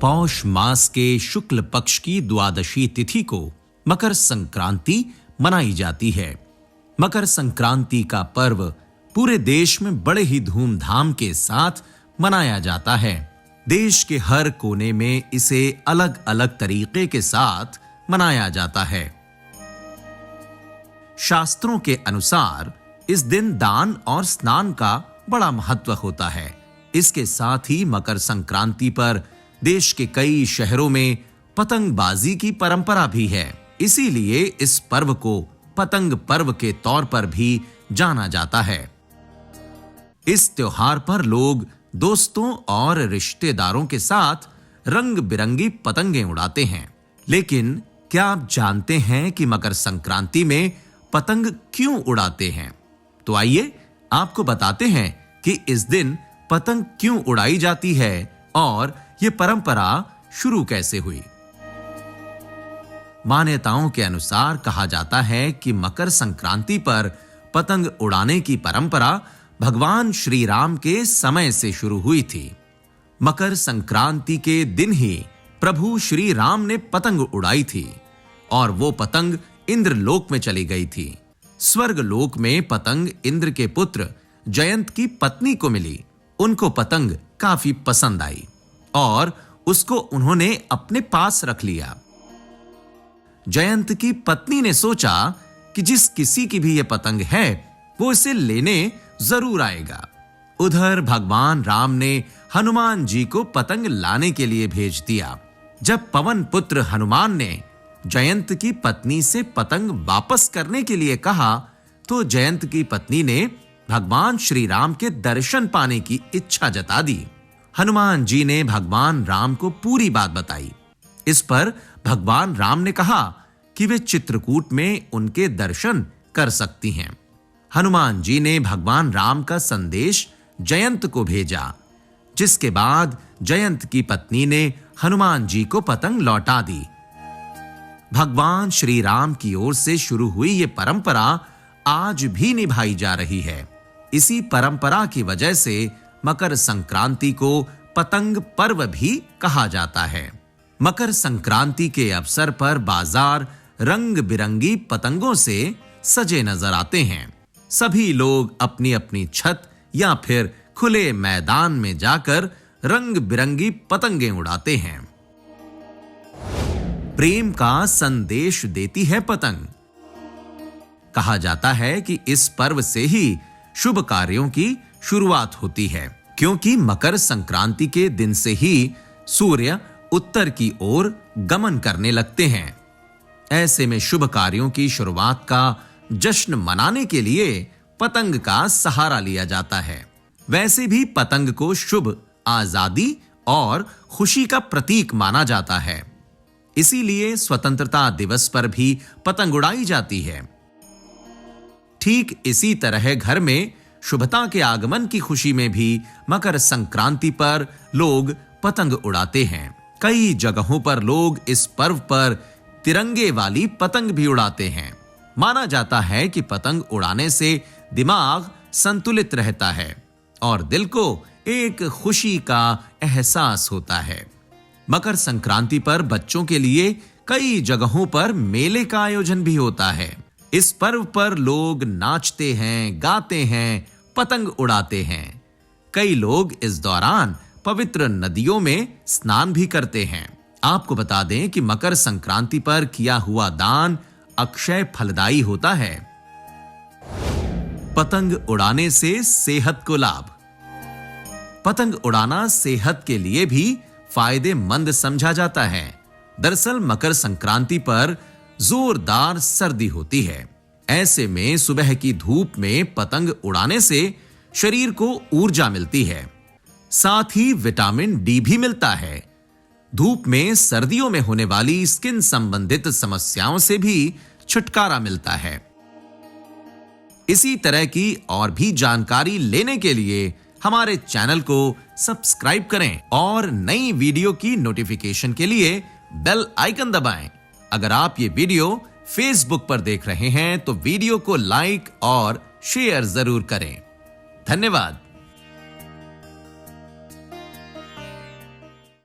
पौष मास के शुक्ल पक्ष की द्वादशी तिथि को मकर संक्रांति मनाई जाती है। मकर संक्रांति का पर्व पूरे देश में बड़े ही धूमधाम के साथ मनाया जाता है। देश के हर कोने में इसे अलग-अलग तरीके के साथ मनाया जाता है। शास्त्रों के अनुसार इस दिन दान और स्नान का बड़ा महत्व होता है। इसके साथ ही मकर संक्रांति पर देश के कई शहरों में पतंगबाजी की परंपरा भी है। इसीलिए इस पर्व को पतंग पर्व के तौर पर भी जाना जाता है। इस त्योहार पर लोग दोस्तों और रिश्तेदारों के साथ रंग बिरंगी पतंगें उड़ाते हैं। लेकिन क्या आप जानते हैं कि मकर संक्रांति में पतंग क्यों उड़ाते हैं? तो आइए आपको बताते हैं कि इस दिन पतंग क्यों उड़ाई जाती है और यह परंपरा शुरू कैसे हुई। मान्यताओं के अनुसार कहा जाता है कि मकर संक्रांति पर पतंग उड़ाने की परंपरा भगवान श्री राम के समय से शुरू हुई थी। मकर संक्रांति के दिन ही प्रभु श्री राम ने पतंग उड़ाई थी और वो पतंग इंद्रलोक में चली गई थी। स्वर्ग लोक में पतंग इंद्र के पुत्र जयंत की पत्नी को मिली। उनको पतंग काफी पसंद आई और उसको उन्होंने अपने पास रख लिया। जयंत की पत्नी ने सोचा कि जिस किसी की भी यह पतंग है वो इसे लेने जरूर आएगा। उधर भगवान राम ने हनुमान जी को पतंग लाने के लिए भेज दिया। जब पवन पुत्र हनुमान ने जयंत की पत्नी से पतंग वापस करने के लिए कहा तो जयंत की पत्नी ने भगवान श्री राम के दर्शन पाने की इच्छा जता दी। हनुमान जी ने भगवान राम को पूरी बात बताई। इस पर भगवान राम ने कहा कि वे चित्रकूट में उनके दर्शन कर सकती हैं। हनुमान जी ने भगवान राम का संदेश जयंत को भेजा, जिसके बाद जयंत की पत्नी ने हनुमान जी को पतंग लौटा दी। भगवान श्री राम की ओर से शुरू हुई ये परंपरा आज भी निभाई जा रही है। इसी परंपरा की वजह से मकर संक्रांति को पतंग पर्व भी कहा जाता है। मकर संक्रांति के अवसर पर बाजार रंग बिरंगी पतंगों से सजे नजर आते हैं। सभी लोग अपनी अपनी छत या फिर खुले मैदान में जाकर रंग बिरंगी पतंगें उड़ाते हैं। प्रेम का संदेश देती है पतंग। कहा जाता है कि इस पर्व से ही शुभ कार्यों की शुरुआत होती है, क्योंकि मकर संक्रांति के दिन से ही सूर्य उत्तर की ओर गमन करने लगते हैं। ऐसे में शुभ कार्यों की शुरुआत का जश्न मनाने के लिए पतंग का सहारा लिया जाता है। वैसे भी पतंग को शुभ, आजादी और खुशी का प्रतीक माना जाता है। इसीलिए स्वतंत्रता दिवस पर भी पतंग उड़ाई जाती है। ठीक इसी तरह घर में शुभता के आगमन की खुशी में भी मकर संक्रांति पर लोग पतंग उड़ाते हैं। कई जगहों पर लोग इस पर्व पर तिरंगे वाली पतंग भी उड़ाते हैं। माना जाता है कि पतंग उड़ाने से दिमाग संतुलित रहता है और दिल को एक खुशी का एहसास होता है। मकर संक्रांति पर बच्चों के लिए कई जगहों पर मेले का आयोजन भी होता है। इस पर्व पर लोग नाचते हैं, गाते हैं, पतंग उड़ाते हैं। कई लोग इस दौरान पवित्र नदियों में स्नान भी करते हैं। आपको बता दें कि मकर संक्रांति पर किया हुआ दान अक्षय फलदायी होता है। पतंग उड़ाने से सेहत को लाभ। पतंग उड़ाना सेहत के लिए भी फायदेमंद समझा जाता है। दरअसल मकर संक्रांति पर जोरदार सर्दी होती है। ऐसे में सुबह की धूप में पतंग उड़ाने से शरीर को ऊर्जा मिलती है, साथ ही विटामिन डी भी मिलता है। धूप में सर्दियों में होने वाली स्किन संबंधित समस्याओं से भी छुटकारा मिलता है। इसी तरह की और भी जानकारी लेने के लिए हमारे चैनल को सब्सक्राइब करें और नई वीडियो की नोटिफिकेशन के लिए बेल आइकन दबाएं। अगर आप ये वीडियो फेसबुक पर देख रहे हैं तो वीडियो को लाइक और शेयर जरूर करें। धन्यवाद।